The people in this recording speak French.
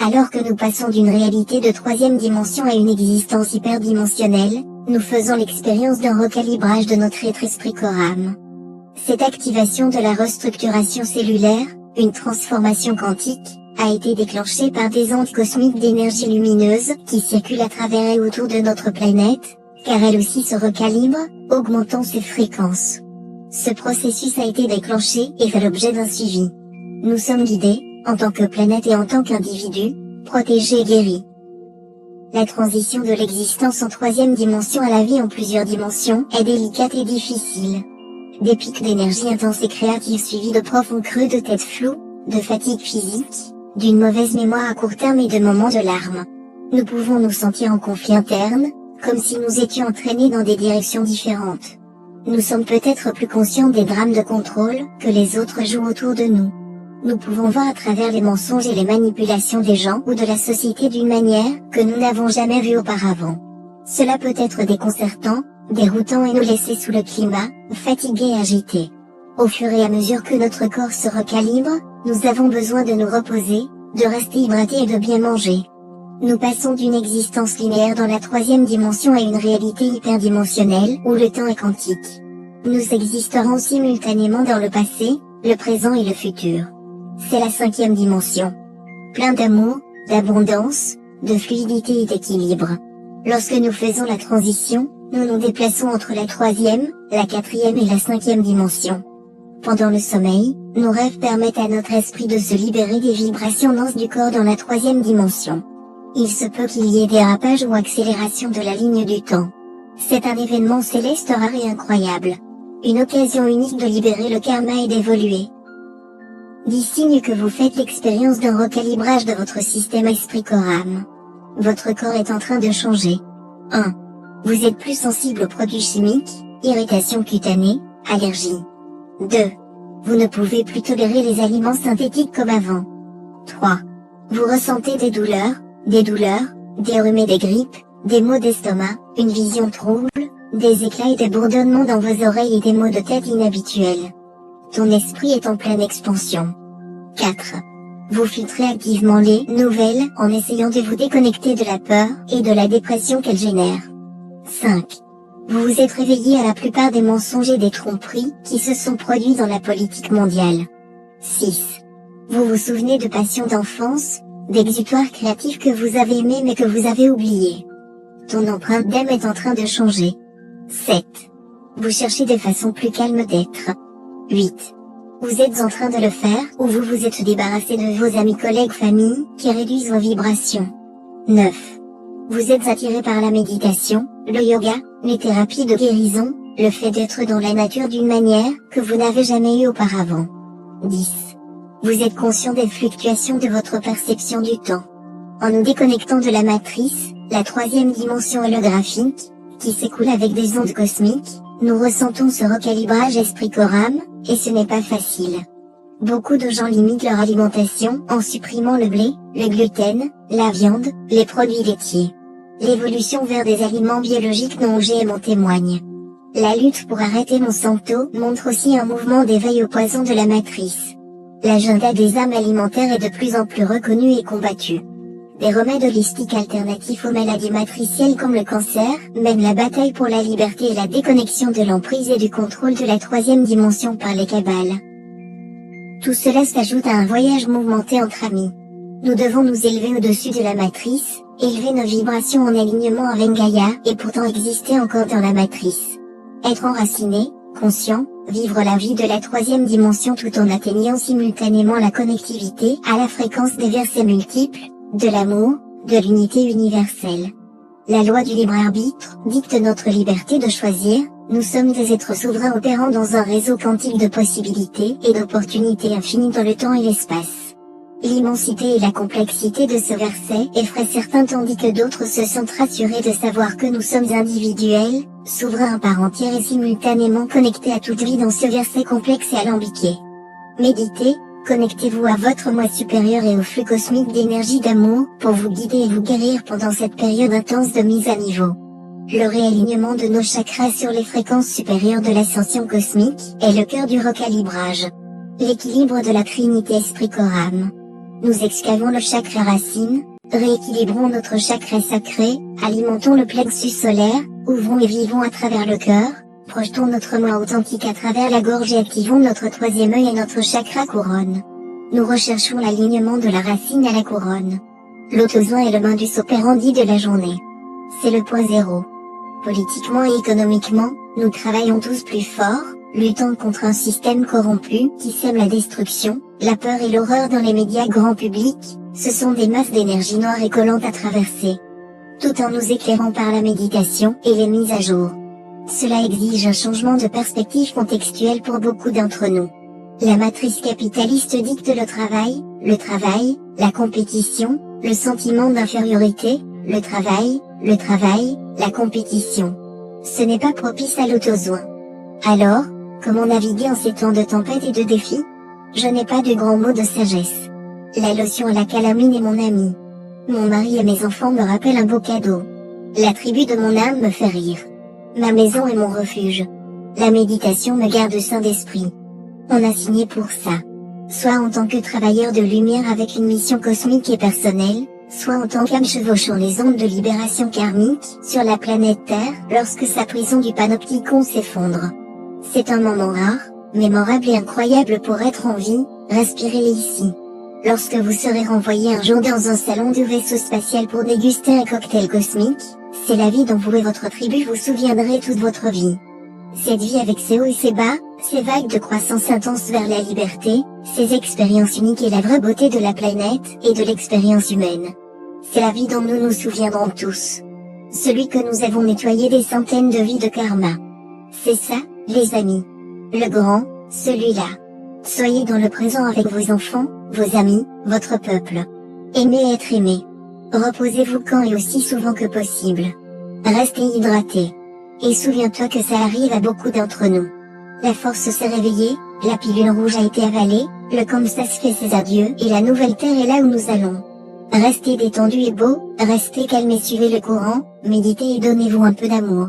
Alors que nous passons d'une réalité de troisième dimension à une existence hyperdimensionnelle, nous faisons l'expérience d'un recalibrage de notre être esprit-corps-âme. Cette activation de la restructuration cellulaire, une transformation quantique, a été déclenchée par des ondes cosmiques d'énergie lumineuse qui circulent à travers et autour de notre planète, car elle aussi se recalibre, augmentant ses fréquences. Ce processus a été déclenché et fait l'objet d'un suivi. Nous sommes guidés, en tant que planète et en tant qu'individu, protégés et guéris. La transition de l'existence en troisième dimension à la vie en plusieurs dimensions est délicate et difficile. Des pics d'énergie intense et créative suivis de profonds creux de tête floue, de fatigue physique, d'une mauvaise mémoire à court terme et de moments de larmes. Nous pouvons nous sentir en conflit interne, comme si nous étions entraînés dans des directions différentes. Nous sommes peut-être plus conscients des drames de contrôle que les autres jouent autour de nous. Nous pouvons voir à travers les mensonges et les manipulations des gens ou de la société d'une manière que nous n'avons jamais vue auparavant. Cela peut être déconcertant, déroutant et nous laisser sous le climat, fatigués et agités. Au fur et à mesure que notre corps se recalibre, nous avons besoin de nous reposer, de rester hydratés et de bien manger. Nous passons d'une existence linéaire dans la troisième dimension à une réalité hyperdimensionnelle où le temps est quantique. Nous existerons simultanément dans le passé, le présent et le futur. C'est la cinquième dimension. Plein d'amour, d'abondance, de fluidité et d'équilibre. Lorsque nous faisons la transition, nous nous déplaçons entre la troisième, la quatrième et la cinquième dimension. Pendant le sommeil, nos rêves permettent à notre esprit de se libérer des vibrations denses du corps dans la troisième dimension. Il se peut qu'il y ait dérapage ou accélération de la ligne du temps. C'est un événement céleste rare et incroyable. Une occasion unique de libérer le karma et d'évoluer. 10 signes que vous faites l'expérience d'un recalibrage de votre système esprit-corps-âme. Votre corps est en train de changer. 1. Vous êtes plus sensible aux produits chimiques, irritation cutanée, allergie. 2. Vous ne pouvez plus tolérer les aliments synthétiques comme avant. 3. Vous ressentez des douleurs, des rhumes et des grippes, des maux d'estomac, une vision trouble, des éclats et des bourdonnements dans vos oreilles et des maux de tête inhabituels. Ton esprit est en pleine expansion. 4. Vous filtrez activement les nouvelles en essayant de vous déconnecter de la peur et de la dépression qu'elles génèrent. 5. Vous vous êtes réveillé à la plupart des mensonges et des tromperies qui se sont produits dans la politique mondiale. 6. Vous vous souvenez de passions d'enfance, d'exutoires créatifs que vous avez aimés mais que vous avez oubliés. Ton empreinte d'âme est en train de changer. 7. Vous cherchez des façons plus calmes d'être. 8. Vous êtes en train de le faire ou vous vous êtes débarrassé de vos amis, collègues, famille, qui réduisent vos vibrations. 9. Vous êtes attiré par la méditation, le yoga, les thérapies de guérison, le fait d'être dans la nature d'une manière que vous n'avez jamais eue auparavant. 10. Vous êtes conscient des fluctuations de votre perception du temps. En nous déconnectant de la matrice, la troisième dimension holographique, qui s'écoule avec des ondes cosmiques, nous ressentons ce recalibrage esprit-corps-âme, et ce n'est pas facile. Beaucoup de gens limitent leur alimentation en supprimant le blé, le gluten, la viande, les produits laitiers. L'évolution vers des aliments biologiques non GM en témoigne. La lutte pour arrêter Monsanto montre aussi un mouvement d'éveil au poison de la matrice. L'agenda des armes alimentaires est de plus en plus reconnu et combattu. Des remèdes holistiques alternatifs aux maladies matricielles comme le cancer mènent la bataille pour la liberté et la déconnexion de l'emprise et du contrôle de la troisième dimension par les cabales. Tout cela s'ajoute à un voyage mouvementé entre amis. Nous devons nous élever au-dessus de la matrice, élever nos vibrations en alignement avec Gaïa et pourtant exister encore dans la matrice. Être enraciné, conscient, vivre la vie de la troisième dimension tout en atteignant simultanément la connectivité à la fréquence des versets multiples, de l'amour, de l'unité universelle. La loi du libre arbitre dicte notre liberté de choisir. Nous sommes des êtres souverains opérant dans un réseau quantique de possibilités et d'opportunités infinies dans le temps et l'espace. L'immensité et la complexité de ce verset effraient certains tandis que d'autres se sentent rassurés de savoir que nous sommes individuels, souverains à part entière et simultanément connectés à toute vie dans ce verset complexe et alambiqué. Méditez, connectez-vous à votre moi supérieur et au flux cosmique d'énergie d'amour pour vous guider et vous guérir pendant cette période intense de mise à niveau. Le réalignement de nos chakras sur les fréquences supérieures de l'ascension cosmique est le cœur du recalibrage. L'équilibre de la Trinité Esprit-Corps-Âme. Nous excavons le chakra racine, rééquilibrons notre chakra sacré, alimentons le plexus solaire, ouvrons et vivons à travers le cœur, projetons notre moi authentique à travers la gorge et activons notre troisième œil et notre chakra couronne. Nous recherchons l'alignement de la racine à la couronne. L'autosoin est le modus operandi de la journée. C'est le point zéro. Politiquement et économiquement, nous travaillons tous plus fort, luttant contre un système corrompu qui sème la destruction, la peur et l'horreur dans les médias grand public. Ce sont des masses d'énergie noire et collante à traverser. Tout en nous éclairant par la méditation et les mises à jour. Cela exige un changement de perspective contextuelle pour beaucoup d'entre nous. La matrice capitaliste dicte le travail, la compétition, le sentiment d'infériorité, le travail, la compétition. Ce n'est pas propice à l'autosoin. Alors, comment naviguer en ces temps de tempête et de défis? Je n'ai pas de grands mots de sagesse. La lotion à la calamine est mon ami. Mon mari et mes enfants me rappellent un beau cadeau. La tribu de mon âme me fait rire. Ma maison est mon refuge. La méditation me garde sain d'esprit. On a signé pour ça. Soit en tant que travailleur de lumière avec une mission cosmique et personnelle, soit en tant qu'âme chevauchant les ondes de libération karmique sur la planète Terre lorsque sa prison du panopticon s'effondre. C'est un moment rare, mémorable et incroyable pour être en vie, respirez ici. Lorsque vous serez renvoyé un jour dans un salon du vaisseau spatial pour déguster un cocktail cosmique, c'est la vie dont vous et votre tribu vous souviendrez toute votre vie. Cette vie avec ses hauts et ses bas, ses vagues de croissance intense vers la liberté, ses expériences uniques et la vraie beauté de la planète et de l'expérience humaine. C'est la vie dont nous nous souviendrons tous. Celui que nous avons nettoyé des centaines de vies de karma. C'est ça, les amis. Le grand, celui-là. Soyez dans le présent avec vos enfants, vos amis, votre peuple. Aimez et être aimé. Reposez-vous quand et aussi souvent que possible. Restez hydraté. Et souviens-toi que ça arrive à beaucoup d'entre nous. La force s'est réveillée, la pilule rouge a été avalée, le Kamsas fait ses adieux et la nouvelle terre est là où nous allons. Restez détendu et beau, restez calme et suivez le courant, méditez et donnez-vous un peu d'amour.